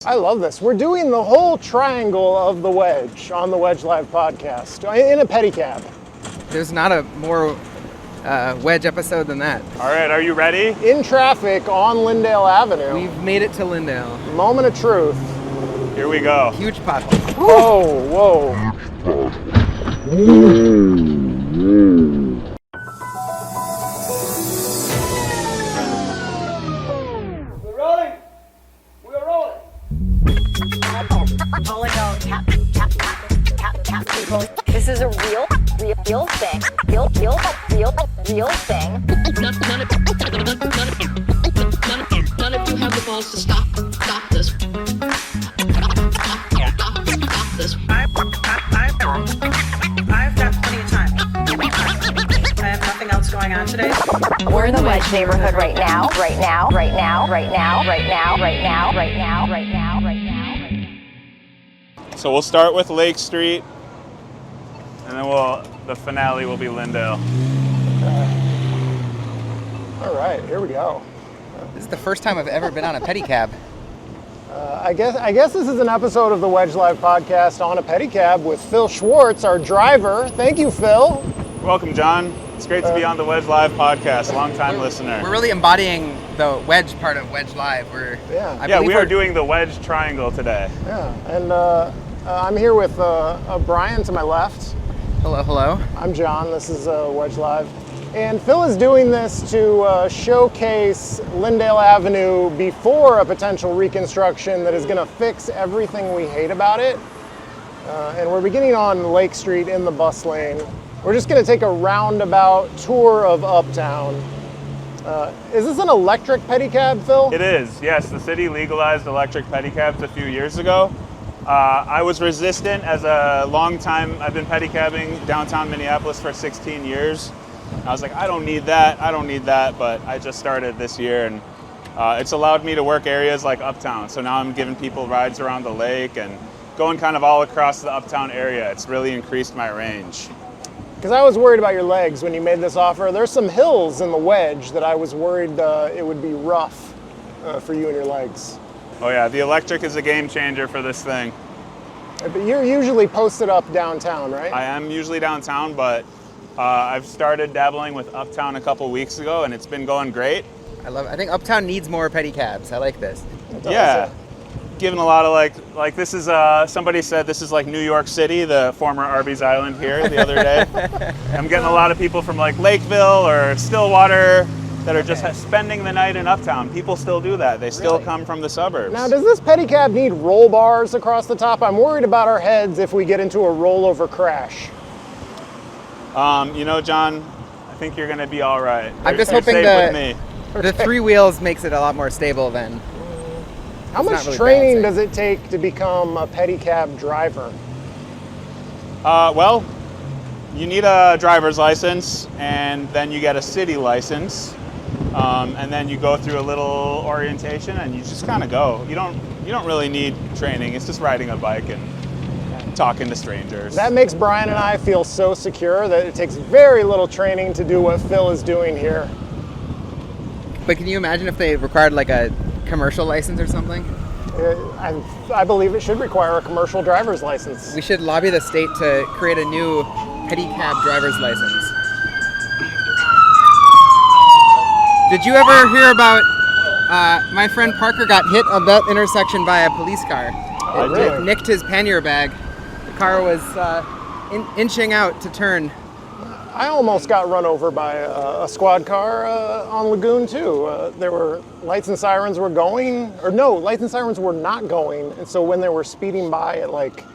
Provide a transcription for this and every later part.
I love this. We're doing the whole triangle of the Wedge on the Wedge Live podcast in a pedicab. There's not a more Wedge episode than that. All right, are you ready? In traffic on Lyndale Avenue. We've made it to Lyndale. Moment of truth. Here we go. Huge pothole. Whoa, We're rolling. We're rolling. This is a real thing. Real thing. None of you have the balls to stop this. Stop this. I've got plenty of time. I have nothing else going on today. We're in the Wedge neighborhood right now. So we'll start with Lake Street, and then the finale will be Lyndale. All right, here we go. This is the first time I've ever been on a pedicab. I guess this is an episode of the Wedge Live podcast on a pedicab with Phil Schwartz, our driver. Thank you, Phil. Welcome, John. It's great to be on the Wedge Live podcast. Long-time listener. We're really embodying the Wedge part of Wedge Live. We are doing the Wedge triangle today. Yeah, and I'm here with Brian to my left. Hello. I'm John. This is Wedge Live. And Phil is doing this to showcase Lyndale Avenue before a potential reconstruction that is going to fix everything we hate about it. And we're beginning on Lake Street in the bus lane. We're just going to take a roundabout tour of Uptown. Is this an electric pedicab, Phil? It is, yes. The city legalized electric pedicabs a few years ago. I was resistant as a long time. I've been pedicabbing downtown Minneapolis for 16 years. I was like, I don't need that, but I just started this year, and it's allowed me to work areas like Uptown. So now I'm giving people rides around the lake and going kind of all across the Uptown area. It's really increased my range. Because I was worried about your legs when you made this offer. There's some hills in the Wedge that I was worried it would be rough for you and your legs. Oh yeah, the electric is a game changer for this thing. But you're usually posted up downtown, right? I am usually downtown, but I've started dabbling with Uptown a couple weeks ago, and it's been going great. I think Uptown needs more pedicabs. I like this. Yeah. Given a lot of like this is somebody said this is like New York City, the former Arby's Island here the other day. I'm getting a lot of people from like Lakeville or Stillwater that are just spending the night in Uptown. People still do that. They still come from the suburbs. Now, does this pedicab need roll bars across the top? I'm worried about our heads if we get into a rollover crash. John, I think you're going to be all right. I'm just You're hoping safe with me. the three wheels makes it a lot more stable then. How much really training balancing. does it take to become a pedicab driver? Well, you need a driver's license, and then you get a city license, and then you go through a little orientation, and you just kind of go. You don't really need training. It's just riding a bike and talking to strangers. That makes Brian and I feel so secure that it takes very little training to do what Phil is doing here. But can you imagine if they required like a commercial license or something? I believe it should require a commercial driver's license. We should lobby the state to create a new pedicab driver's license. Did you ever hear about my friend Parker got hit on that intersection by a police car? It nicked his pannier bag. The car was inching out to turn. I almost got run over by a squad car on Lagoon too. There were lights and sirens were going, or no, lights and sirens were not going. And so when they were speeding by at like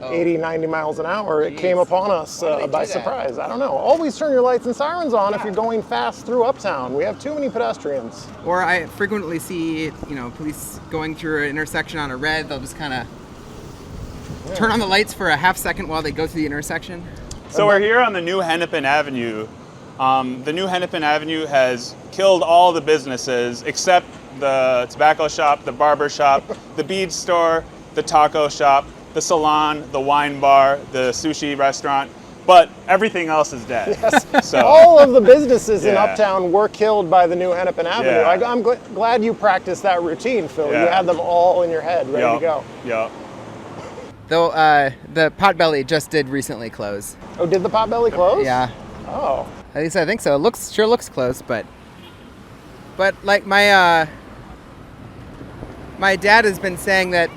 80, 90 miles an hour, it came upon us by surprise. I don't know. Always turn your lights and sirens on if you're going fast through Uptown. We have too many pedestrians. Or I frequently see, police going through an intersection on a red. They'll just kind of turn on the lights for a half second while they go through the intersection. So we're here on the new Hennepin Avenue. The new Hennepin Avenue has killed all the businesses except the tobacco shop, the barber shop, the bead store, the taco shop, the salon, the wine bar, the sushi restaurant. but everything else is dead. Yes. So All of the businesses in Yeah. Uptown were killed by the new Hennepin Avenue. Yeah. I'm glad you practiced that routine, Phil. You Yeah. had them all in your head, ready to go. Yep. Though the Potbelly just did recently close. Oh, did the Potbelly close? Yeah, Oh. at least I think so. It sure looks close, but like my dad has been saying that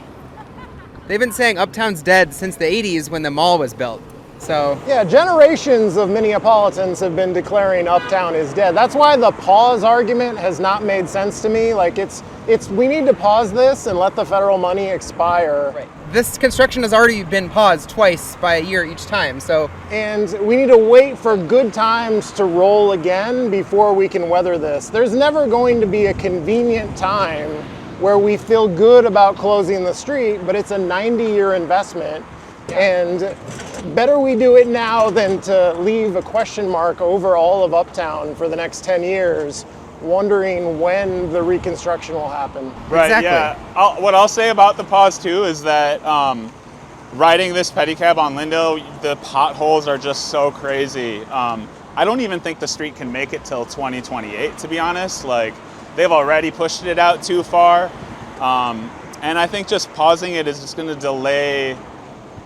they've been saying Uptown's dead since the 80s when the mall was built. So Yeah, generations of Minneapolitans have been declaring Uptown is dead. That's why the pause argument has not made sense to me. Like it's we need to pause this and let the federal money expire. this construction has already been paused twice by a year each time. So And we need to wait for good times to roll again before we can weather this. There's never going to be a convenient time where we feel good about closing the street, but it's a 90-year investment. And better we do it now than to leave a question mark over all of Uptown for the next 10 years, wondering when the reconstruction will happen. Right, Exactly. yeah. What I'll say about the pause too is that riding this pedicab on Lyndale, the potholes are just so crazy. I don't even think the street can make it till 2028, to be honest. Like, they've already pushed it out too far. And I think just pausing it is just gonna delay.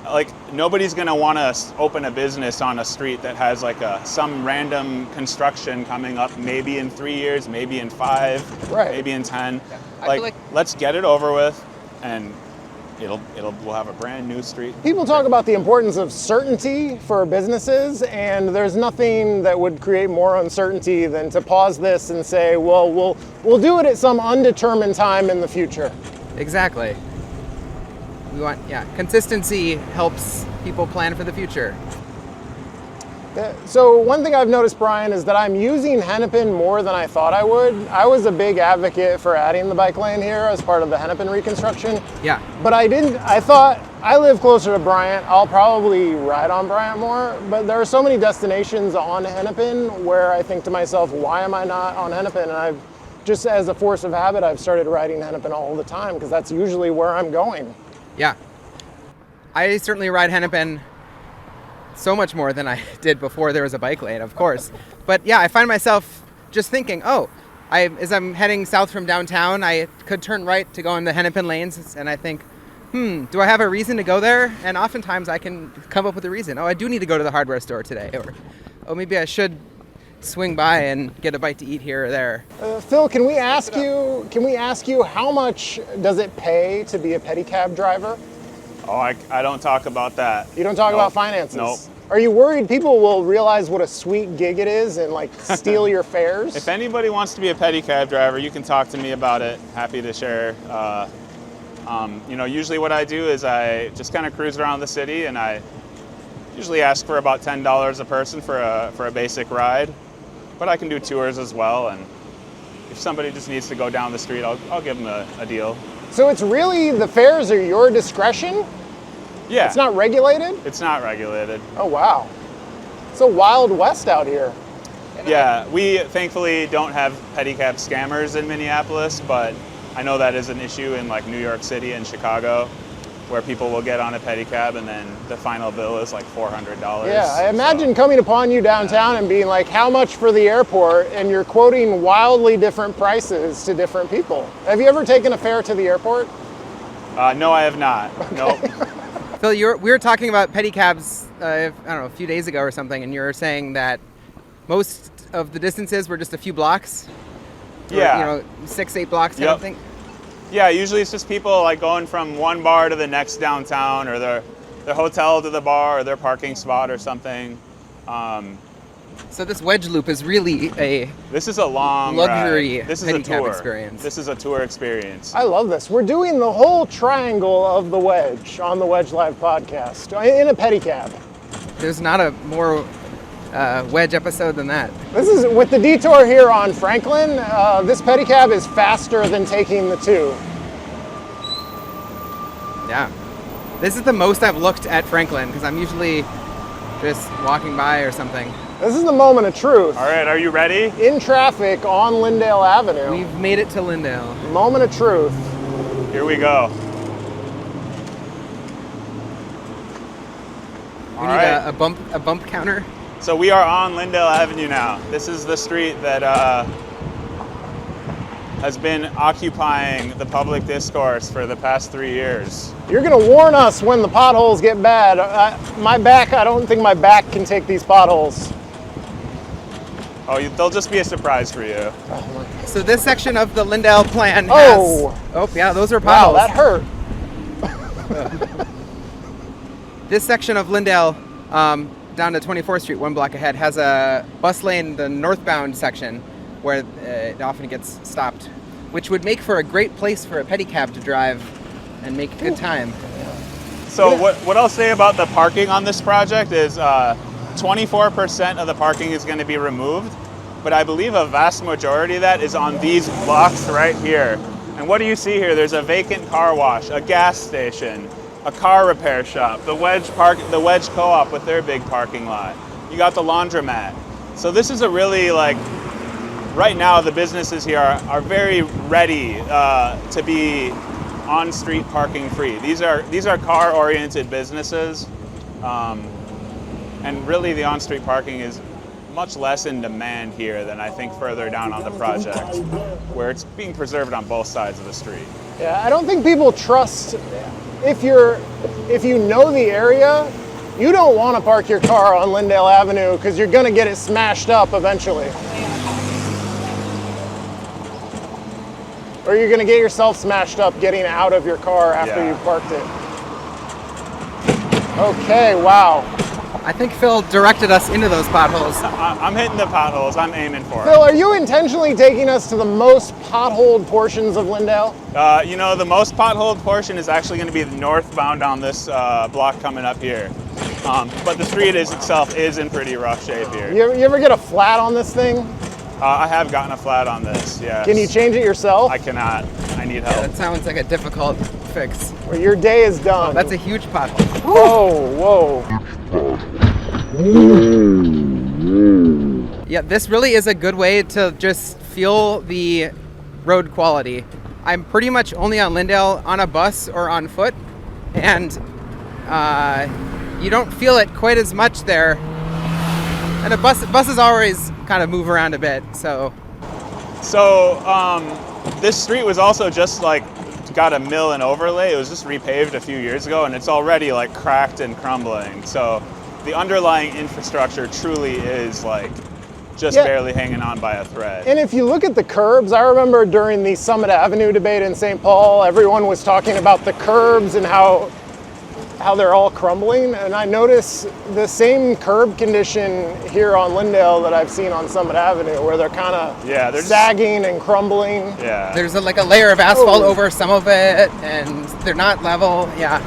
Like, nobody's gonna want to open a business on a street that has like some random construction coming up, maybe in 3 years, maybe in 5, Right. maybe in 10. I feel like- Let's get it over with, and we'll have a brand new street. People talk about the importance of certainty for businesses, and there's nothing that would create more uncertainty than to pause this and say, well, we'll do it at some undetermined time in the future. exactly. We want, consistency helps people plan for the future. So one thing I've noticed, Brian, is that I'm using Hennepin more than I thought I would. I was a big advocate for adding the bike lane here as part of the Hennepin reconstruction. Yeah. But I thought, I live closer to Bryant, I'll probably ride on Bryant more, but there are so many destinations on Hennepin where I think to myself, why am I not on Hennepin? And I've just, as a force of habit, I've started riding Hennepin all the time because that's usually where I'm going. Yeah. I certainly ride Hennepin so much more than I did before there was a bike lane, of course. But yeah, I find myself just thinking, as I'm heading south from downtown, I could turn right to go in the Hennepin lanes, and I think, do I have a reason to go there? And oftentimes I can come up with a reason. I do need to go to the hardware store today, or maybe I should swing by and get a bite to eat here or there. Phil, can we ask you how much does it pay to be a pedicab driver? Oh, I don't talk about that. You don't talk Nope. about finances? Nope. Are you worried people will realize what a sweet gig it is and like steal your fares? If anybody wants to be a pedicab driver, you can talk to me about it. Happy to share. Usually what I do is I just kind of cruise around the city, and I usually ask for about $10 a person for a basic ride. But I can do tours as well, and if somebody just needs to go down the street, I'll give them a deal. So it's really, the fares are your discretion? Yeah. It's not regulated? It's not regulated. Oh, wow. It's a wild west out here. Yeah, we thankfully don't have pedicab scammers in Minneapolis, but I know that is an issue in like New York City and Chicago, where people will get on a pedicab and then the final bill is like $400. Yeah, I imagine coming upon you downtown and being like, how much for the airport? And you're quoting wildly different prices to different people. Have you ever taken a fare to the airport? No, I have not. Nope. Phil, we were talking about pedicabs, a few days ago or something, and you were saying that most of the distances were just a few blocks. Yeah. 6-8 blocks kind of thing. Yeah, usually it's just people like going from one bar to the next downtown, or their hotel to the bar, or their parking spot or something. So this Wedge loop is really This is a long luxury ride. This is a pedicab tour experience. This is a tour experience. I love this. We're doing the whole triangle of the Wedge on the Wedge Live podcast in a pedicab. There's not a more Wedge episode than that. This is, with the detour here on Franklin, this pedicab is faster than taking the 2. Yeah. This is the most I've looked at Franklin, because I'm usually just walking by or something. This is the moment of truth. All right, are you ready? In traffic on Lyndale Avenue. We've made it to Lyndale. Moment of truth. Here we go. We need a bump counter. So we are on Lyndale Avenue now. This is the street that has been occupying the public discourse for the past 3 years. You're gonna warn us when the potholes get bad. I don't think my back can take these potholes. Oh, they'll just be a surprise for you. So this section of the Lyndale plan has... Oh, yeah, those are potholes. wow, that hurt. This section of Lyndale, down to 24th Street, one block ahead, has a bus lane, the northbound section, where it often gets stopped, which would make for a great place for a pedicab to drive and make good time. So what I'll say about the parking on this project is 24% of the parking is going to be removed, but I believe a vast majority of that is on these blocks right here. And what do you see here? There's a vacant car wash, a gas station, a car repair shop, the Wedge Co-op with their big parking lot. You got the laundromat. So this is a really, like, right now the businesses here are very ready to be on-street parking free. These are car-oriented businesses, and really the on-street parking is much less in demand here than I think further down on the project, where it's being preserved on both sides of the street. Yeah, I don't think people trust, if you know the area, you don't want to park your car on Lyndale Avenue because you're going to get it smashed up eventually. Or you're going to get yourself smashed up getting out of your car after you've parked it. Okay, wow. I think Phil directed us into those potholes. I'm hitting the potholes. I'm aiming for Phil, are you intentionally taking us to the most potholed portions of Lyndale? The most potholed portion is actually going to be northbound on this block coming up here. But the street itself is in pretty rough shape here. You ever get a flat on this thing? I have gotten a flat on this, yes. Can you change it yourself? I cannot. I need help. That sounds like a difficult fix. Well, your day is done. Oh, that's a huge pothole. Whoa. Yeah, this really is a good way to just feel the road quality. I'm pretty much only on Lyndale on a bus or on foot, and you don't feel it quite as much there. And buses always kind of move around a bit, so. This street was also just like got a mill and overlay. It was just repaved a few years ago, and it's already like cracked and crumbling. So the underlying infrastructure truly is like just barely hanging on by a thread. And if you look at the curbs, I remember during the Summit Avenue debate in St. Paul, everyone was talking about the curbs and how they're all crumbling. And I notice the same curb condition here on Lyndale that I've seen on Summit Avenue, where they're kind of sagging and crumbling. Yeah. There's like a layer of asphalt over some of it, and they're not level. Yeah.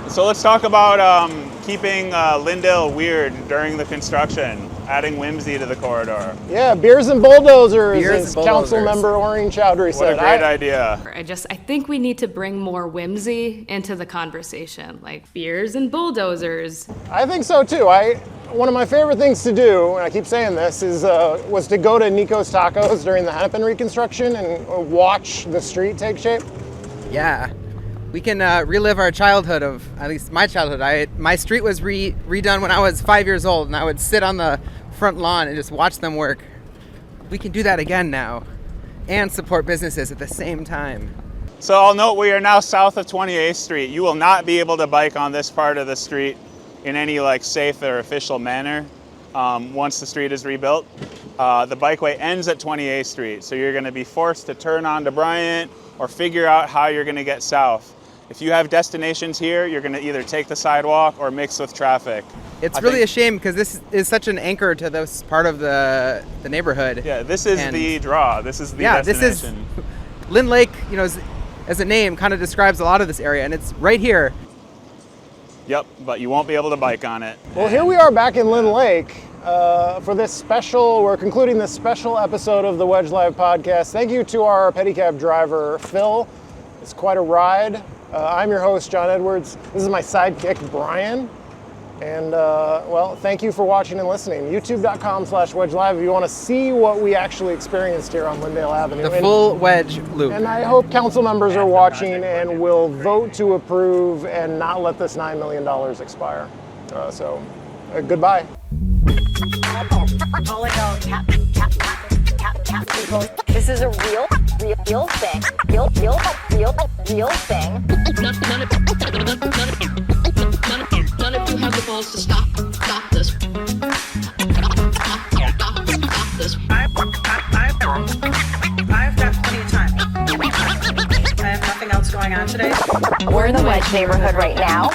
So let's talk about keeping Lyndale weird during the construction, adding whimsy to the corridor. Yeah, beers and bulldozers, as Council Member Oreen Chowdhury said. What a great idea. I think we need to bring more whimsy into the conversation, like beers and bulldozers. I think so too. One of my favorite things to do, and I keep saying this, was to go to Nico's Tacos during the Hennepin reconstruction and watch the street take shape. Yeah. We can relive our childhood at least my childhood. My street was redone when I was 5 years old, and I would sit on the front lawn and just watch them work. We can do that again now and support businesses at the same time. So I'll note we are now south of 28th Street. You will not be able to bike on this part of the street in any safe or official manner once the street is rebuilt. The bikeway ends at 28th Street, so you're going to be forced to turn onto Bryant or figure out how you're going to get south. If you have destinations here, you're going to either take the sidewalk or mix with traffic. It's really a shame because this is such an anchor to this part of the neighborhood. Yeah, this is the draw. This is the destination. This is Lynn Lake, as a name, kind of describes a lot of this area, and it's right here. Yep, but you won't be able to bike on it. Well, here we are back in Lynn Lake for we're concluding this special episode of the Wedge Live podcast. Thank you to our pedicab driver, Phil. It's quite a ride. I'm your host, John Edwards. This is my sidekick, Brian. And, thank you for watching and listening. YouTube.com/Wedge Live if you want to see what we actually experienced here on Lyndale Avenue. The full Wedge loop. And I hope council members are watching and will vote to approve and not let this $9 million expire. Goodbye. This is a real thing. Real thing. None of you have the balls to stop this. Stop this. I've got plenty of time. I have nothing else going on today. We're in the Wedge neighborhood right now.